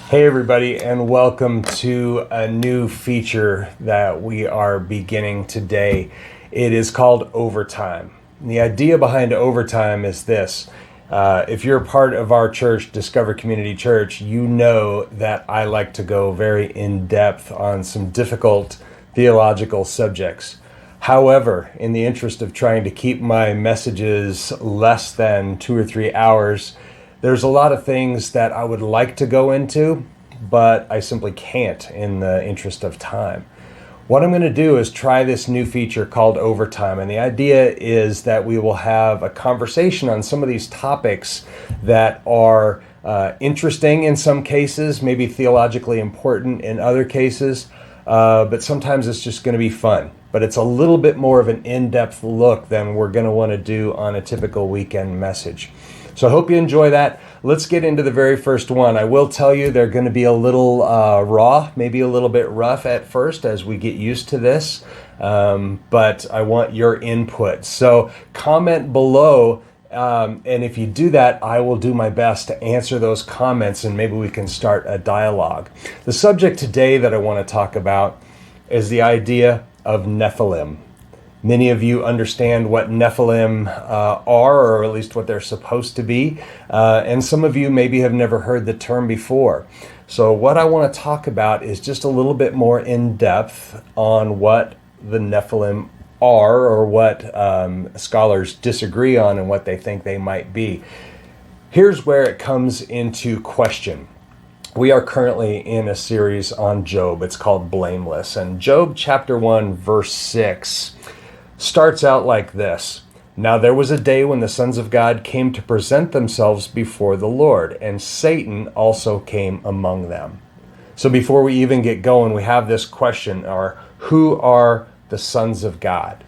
Hey everybody, and welcome to a new feature that we are beginning today. It is called Overtime. And the idea behind Overtime is this. If you're a part of our church, Discover Community Church, you know that I like to go very in-depth on some difficult theological subjects. However, in the interest of trying to keep my messages less than 2 or 3 hours, there's a lot of things that I would like to go into, but I simply can't in the interest of time. What I'm going to do is try this new feature called Overtime, and the idea is that we will have a conversation on some of these topics that are interesting in some cases, maybe theologically important in other cases, but sometimes it's just going to be fun. But it's a little bit more of an in-depth look than we're going to want to do on a typical weekend message. So I hope you enjoy that. Let's get into the very first one. I will tell you they're going to be a little raw, maybe a little bit rough at first as we get used to this, but I want your input. So comment below, and if you do that, I will do my best to answer those comments and maybe we can start a dialogue. The subject today that I want to talk about is the idea of Nephilim. Many of you understand what Nephilim are, or at least what they're supposed to be, and some of you maybe have never heard the term before. So what I want to talk about is just a little bit more in depth on what the Nephilim are, or what scholars disagree on and what they think they might be. Here's where it comes into question. We are currently in a series on Job. It's called Blameless, and Job chapter 1 verse 6 starts out like this. Now there was a day when the sons of God came to present themselves before the Lord, and Satan also came among them. So before we even get going, we have this question, or who are the sons of God?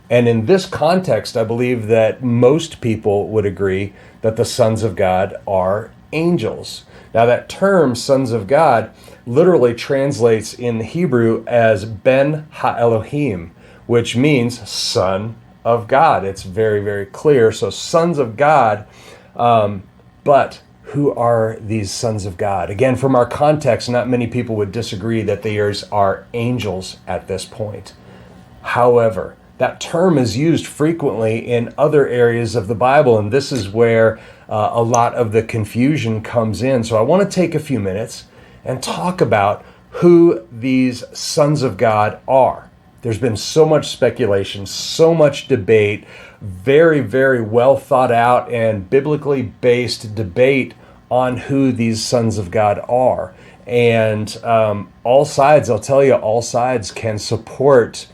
And in this context, I believe that most people would agree that the sons of God are angels. Now that term, sons of God, literally translates in Hebrew as Ben Ha-Elohim, which means son of God. It's very, very clear. So sons of God, but who are these sons of God? Again, from our context, not many people would disagree that they are angels at this point. However, that term is used frequently in other areas of the Bible, and this is where a lot of the confusion comes in. So I want to take a few minutes and talk about who these sons of God are. There's been so much speculation, so much debate, very, very well thought out and biblically based debate on who these sons of God are. And all sides, I'll tell you, all sides can support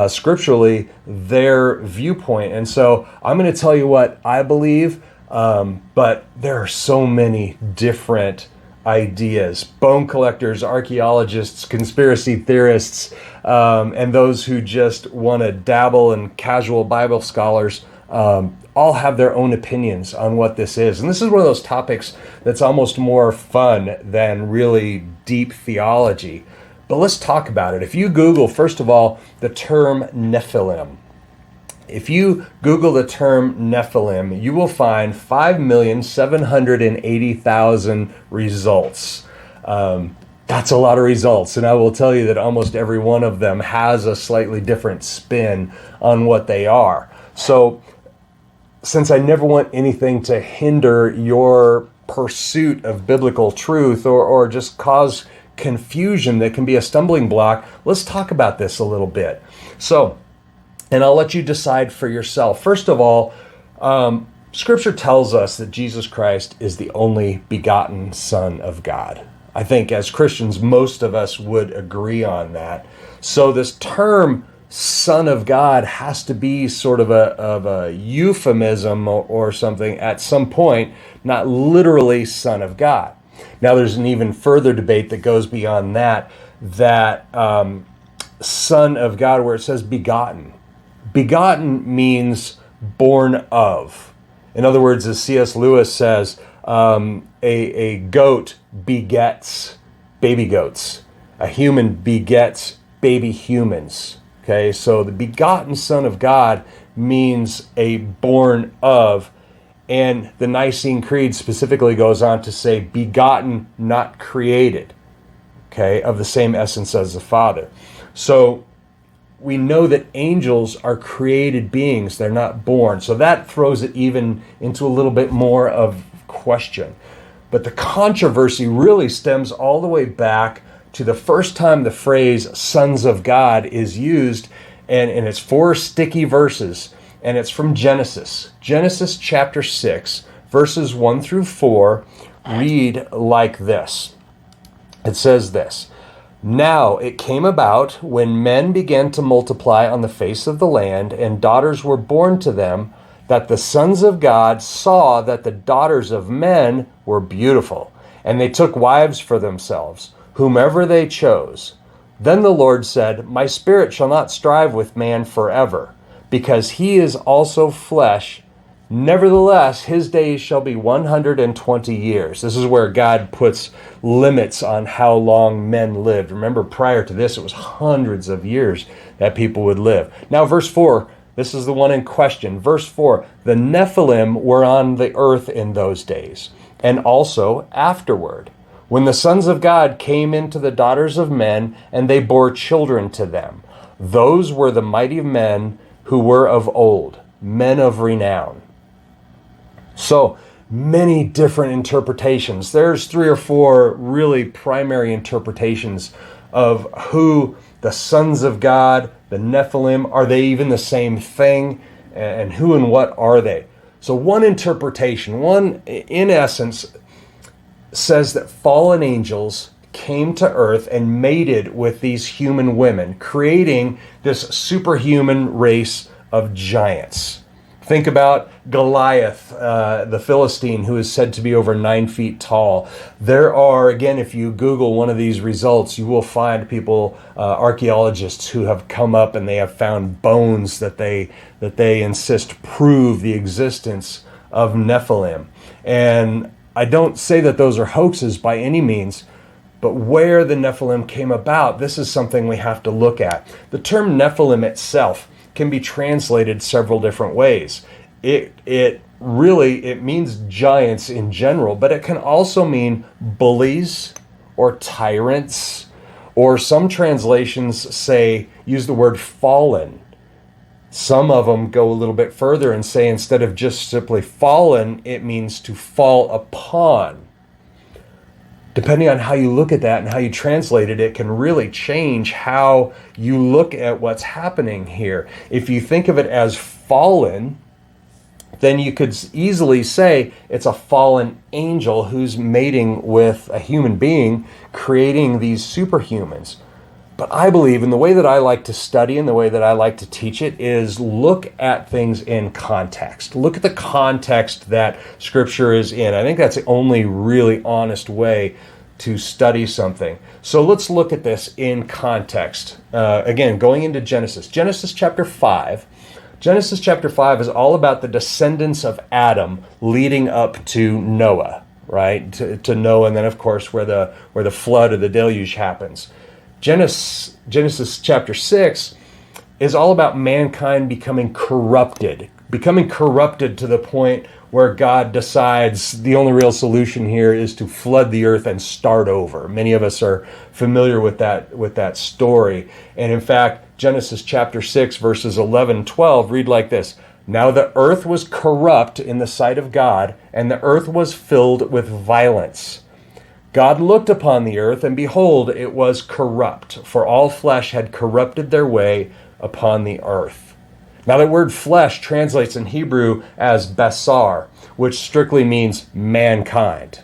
scripturally their viewpoint. And so I'm going to tell you what I believe, but there are so many different ideas. Bone collectors, archaeologists, conspiracy theorists, and those who just want to dabble, and casual Bible scholars all have their own opinions on what this is. And this is one of those topics that's almost more fun than really deep theology. But let's talk about it. If you Google, first of all, the term Nephilim, if you Google the term Nephilim, you will find 5,780,000 results. That's a lot of results, and I will tell you that almost every one of them has a slightly different spin on what they are. So, since I never want anything to hinder your pursuit of biblical truth or just cause confusion that can be a stumbling block, let's talk about this a little bit. So, and I'll let you decide for yourself. First of all, Scripture tells us that Jesus Christ is the only begotten Son of God. I think as Christians, most of us would agree on that. So this term, Son of God, has to be sort of a euphemism or something at some point, not literally Son of God. Now there's an even further debate that goes beyond that Son of God, where it says begotten. Begotten means born of. In other words, as C.S. Lewis says, a goat begets baby goats. A human begets baby humans. Okay, so the begotten Son of God means a born of, And the Nicene Creed specifically goes on to say, begotten, not created, okay, of the same essence as the Father. So we know that angels are created beings. They're not born. So that throws it even into a little bit more of question. But the controversy really stems all the way back to the first time the phrase sons of God is used, and it's 4 sticky verses, and it's from Genesis. Genesis chapter 6, verses 1 through 4 read like this. It says this: Now it came about, when men began to multiply on the face of the land, and daughters were born to them, that the sons of God saw that the daughters of men were beautiful, and they took wives for themselves, whomever they chose. Then the Lord said, My spirit shall not strive with man forever, because he is also flesh. Nevertheless, his days shall be 120 years. This is where God puts limits on how long men lived. Remember, prior to this, it was hundreds of years that people would live. Now, verse 4, this is the one in question. Verse 4, the Nephilim were on the earth in those days, and also afterward, when the sons of God came into the daughters of men, and they bore children to them. Those were the mighty men who were of old, men of renown. So many different interpretations. There's 3 or 4 really primary interpretations of who the sons of God, the Nephilim, are they even the same thing? And who and what are they? So one interpretation, one in essence, says that fallen angels came to earth and mated with these human women, creating this superhuman race of giants. Think about Goliath, the Philistine, who is said to be over 9 feet tall. There are, again, if you Google one of these results, you will find people, archaeologists, who have come up and they have found bones that they insist prove the existence of Nephilim. And I don't say that those are hoaxes by any means, but where the Nephilim came about, this is something we have to look at. The term Nephilim itself can be translated several different ways. It means giants in general, but it can also mean bullies or tyrants, or some translations use the word fallen. Some of them go a little bit further and say instead of just simply fallen, it means to fall upon. Depending on how you look at that and how you translate it, it can really change how you look at what's happening here. If you think of it as fallen, then you could easily say it's a fallen angel who's mating with a human being, creating these superhumans. But I believe, in the way that I like to study and the way that I like to teach it, is look at things in context. Look at the context that Scripture is in. I think that's the only really honest way to study something. So let's look at this in context. Again, going into Genesis. Genesis chapter 5. Genesis chapter 5 is all about the descendants of Adam leading up to Noah, right? To Noah, and then of course where the flood or the deluge happens. Genesis chapter 6 is all about mankind becoming corrupted to the point where God decides the only real solution here is to flood the earth and start over. Many of us are familiar with that story. And in fact, Genesis chapter 6 verses 11, 12 read like this: Now the earth was corrupt in the sight of God, and the earth was filled with violence. God looked upon the earth, and behold, it was corrupt, for all flesh had corrupted their way upon the earth. Now, that word flesh translates in Hebrew as basar, which strictly means mankind.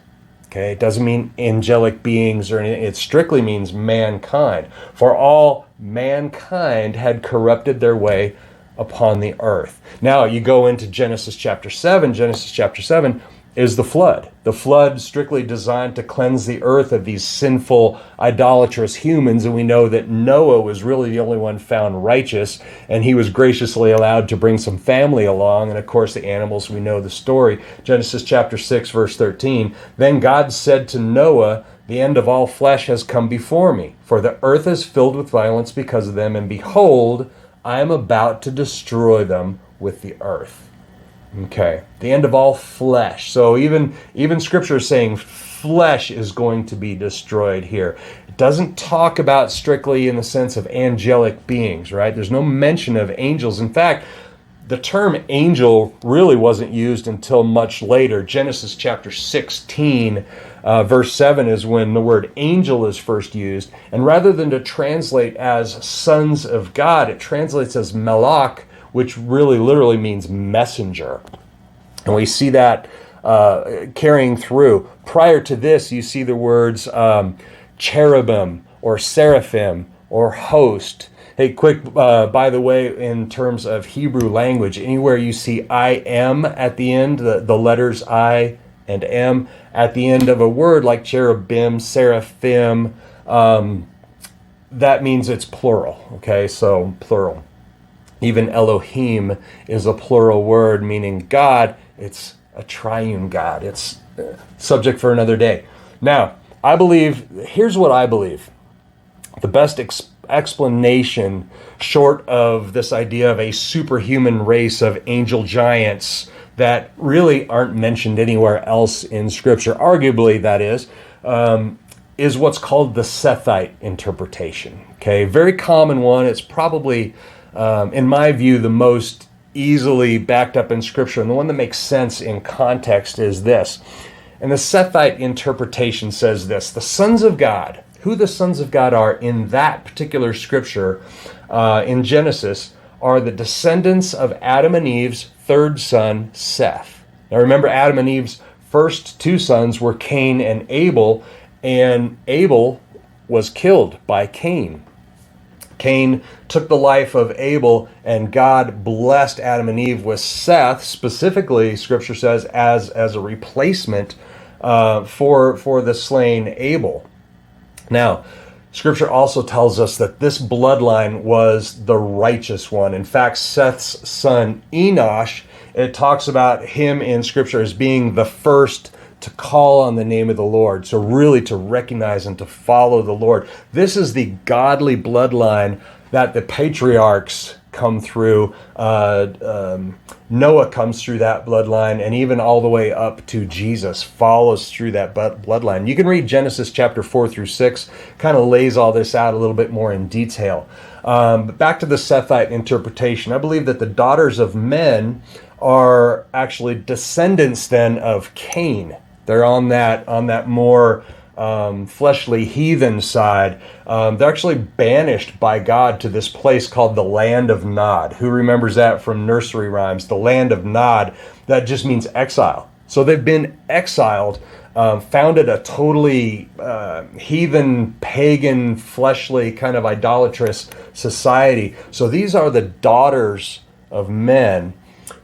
Okay, it doesn't mean angelic beings or anything. It strictly means mankind. For all mankind had corrupted their way upon the earth. Now, you go into Genesis chapter 7. Genesis chapter 7 is the flood. The flood strictly designed to cleanse the earth of these sinful, idolatrous humans, and we know that Noah was really the only one found righteous, and he was graciously allowed to bring some family along, and of course the animals, we know the story. Genesis chapter 6, verse 13, Then God said to Noah, The end of all flesh has come before me, for the earth is filled with violence because of them, and behold, I am about to destroy them with the earth. Okay, the end of all flesh. So even Scripture is saying flesh is going to be destroyed here. It doesn't talk about strictly in the sense of angelic beings, right? There's no mention of angels. In fact, the term angel really wasn't used until much later. Genesis chapter 16, verse 7 is when the word angel is first used. And rather than to translate as sons of God, it translates as malach, which really literally means messenger. And we see that carrying through. Prior to this, you see the words cherubim or seraphim or host. Hey, quick, by the way, in terms of Hebrew language, anywhere you see I am at the end, the letters I and M at the end of a word like cherubim, seraphim, that means it's plural, okay? So plural. Even Elohim is a plural word, meaning God. It's a triune God. It's subject for another day. Now, here's what I believe. The best explanation, short of this idea of a superhuman race of angel giants that really aren't mentioned anywhere else in Scripture, arguably that is what's called the Sethite interpretation. Okay, very common one. It's probably, in my view, the most easily backed up in Scripture, and the one that makes sense in context is this. And the Sethite interpretation says this: the sons of God, who the sons of God are in that particular Scripture in Genesis, are the descendants of Adam and Eve's third son, Seth. Now remember, Adam and Eve's first two sons were Cain and Abel was killed by Cain. Cain took the life of Abel, and God blessed Adam and Eve with Seth, specifically, Scripture says, as a replacement for the slain Abel. Now, Scripture also tells us that this bloodline was the righteous one. In fact, Seth's son Enosh, it talks about him in Scripture as being the first to call on the name of the Lord. So really to recognize and to follow the Lord. This is the godly bloodline that the patriarchs come through. Noah comes through that bloodline, and even all the way up to Jesus follows through that bloodline. You can read Genesis chapter 4 through 6, kind of lays all this out a little bit more in detail. But back to the Sethite interpretation, I believe that the daughters of men are actually descendants then of Cain. They're on that more fleshly heathen side. They're actually banished by God to this place called the land of Nod. Who remembers that from nursery rhymes? The land of Nod, that just means exile. So they've been exiled, founded a totally heathen, pagan, fleshly, kind of idolatrous society. So these are the daughters of men,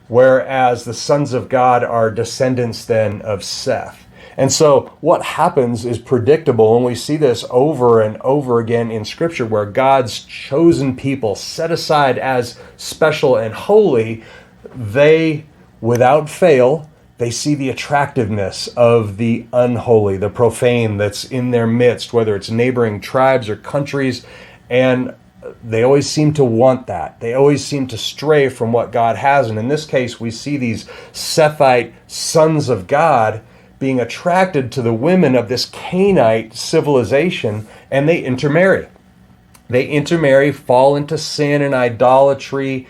whereas the sons of God are descendants then of Seth. And so what happens is predictable, and we see this over and over again in Scripture, where God's chosen people, set aside as special and holy, they, without fail, they see the attractiveness of the unholy, the profane that's in their midst, whether it's neighboring tribes or countries, and they always seem to want that. They always seem to stray from what God has. And in this case, we see these Sethite sons of God being attracted to the women of this Canaanite civilization, and they intermarry. They intermarry, fall into sin and idolatry,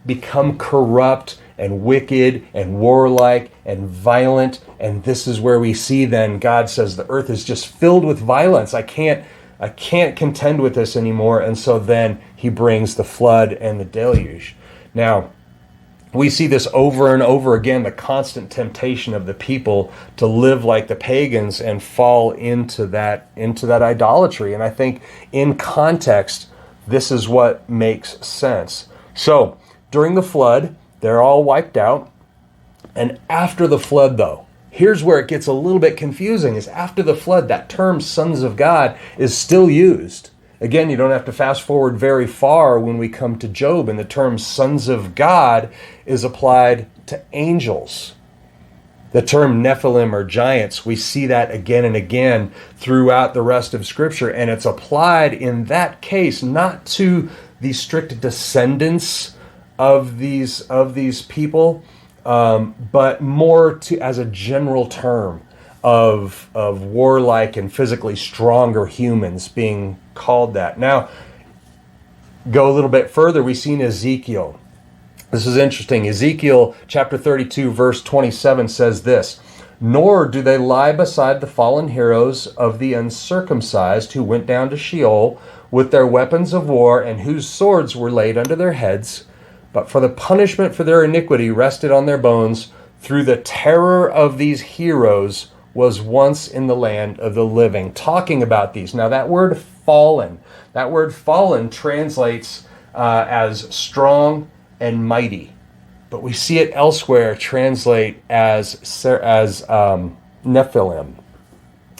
become corrupt and wicked and warlike and violent. And this is where we see then God says the earth is just filled with violence. I can't contend with this anymore. And so then he brings the flood and the deluge. Now, we see this over and over again, the constant temptation of the people to live like the pagans and fall into that idolatry. And I think in context, this is what makes sense. So during the flood, they're all wiped out. And after the flood, though, here's where it gets a little bit confusing, is after the flood, that term sons of God is still used. Again, you don't have to fast forward very far when we come to Job, and the term sons of God is applied to angels. The term Nephilim or giants, we see that again and again throughout the rest of Scripture, and it's applied in that case not to the strict descendants of these people, but more as a general term of warlike and physically stronger humans being called that. Now, go a little bit further, we see in Ezekiel. This is interesting. Ezekiel chapter 32, verse 27 says this, "Nor do they lie beside the fallen heroes of the uncircumcised who went down to Sheol with their weapons of war and whose swords were laid under their heads, but for the punishment for their iniquity rested on their bones through the terror of these heroes was once in the land of the living." Talking about these. Now that word fallen translates as strong and mighty, but we see it elsewhere translate as Nephilim.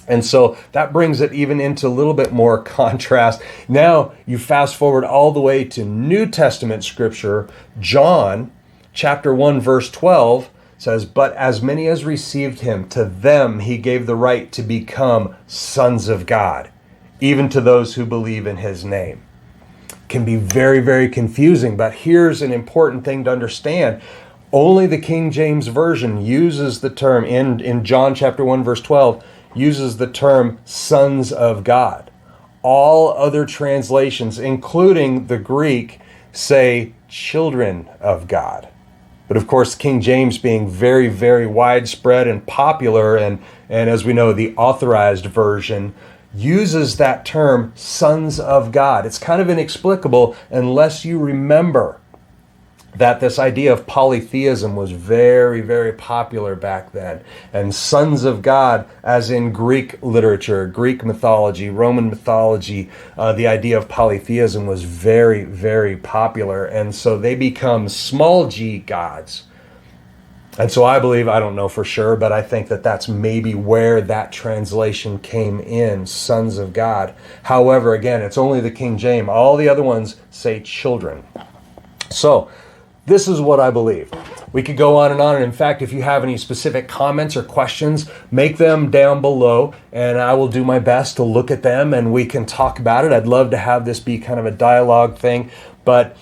And so that brings it even into a little bit more contrast. Now you fast forward all the way to New Testament scripture. John chapter 1 verse 12 says, "But as many as received him, to them he gave the right to become sons of God, even to those who believe in his name." Can be very, very confusing, but here's an important thing to understand. Only the King James Version uses the term, in John chapter 1 verse 12, uses the term sons of God. All other translations, including the Greek, say children of God. But of course, King James being very, very widespread and popular, and as we know, the authorized version uses that term, sons of God. It's kind of inexplicable unless you remember that this idea of polytheism was very, very popular back then. And sons of God, as in Greek literature, Greek mythology, Roman mythology, the idea of polytheism was very, very popular. And so they become small g gods. And so I believe, I don't know for sure, but I think that that's maybe where that translation came in, sons of God. However, again, it's only the King James. All the other ones say children. So, this is what I believe. We could go on, and in fact, if you have any specific comments or questions, make them down below, and I will do my best to look at them, and we can talk about it. I'd love to have this be kind of a dialogue thing, but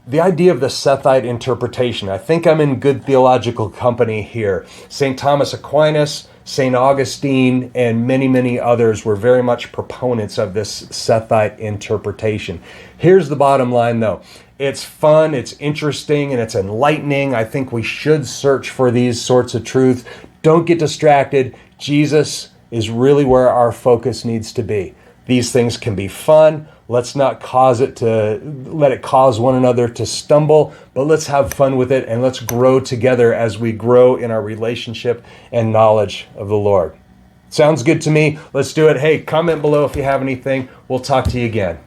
the idea of the Sethite interpretation, I think I'm in good theological company here. St. Thomas Aquinas, St. Augustine, and many, many others were very much proponents of this Sethite interpretation. Here's the bottom line, though. It's fun, it's interesting, and it's enlightening. I think we should search for these sorts of truths. Don't get distracted. Jesus is really where our focus needs to be. These things can be fun. Let's not let it cause one another to stumble, but let's have fun with it, and let's grow together as we grow in our relationship and knowledge of the Lord. Sounds good to me. Let's do it. Hey, comment below if you have anything. We'll talk to you again.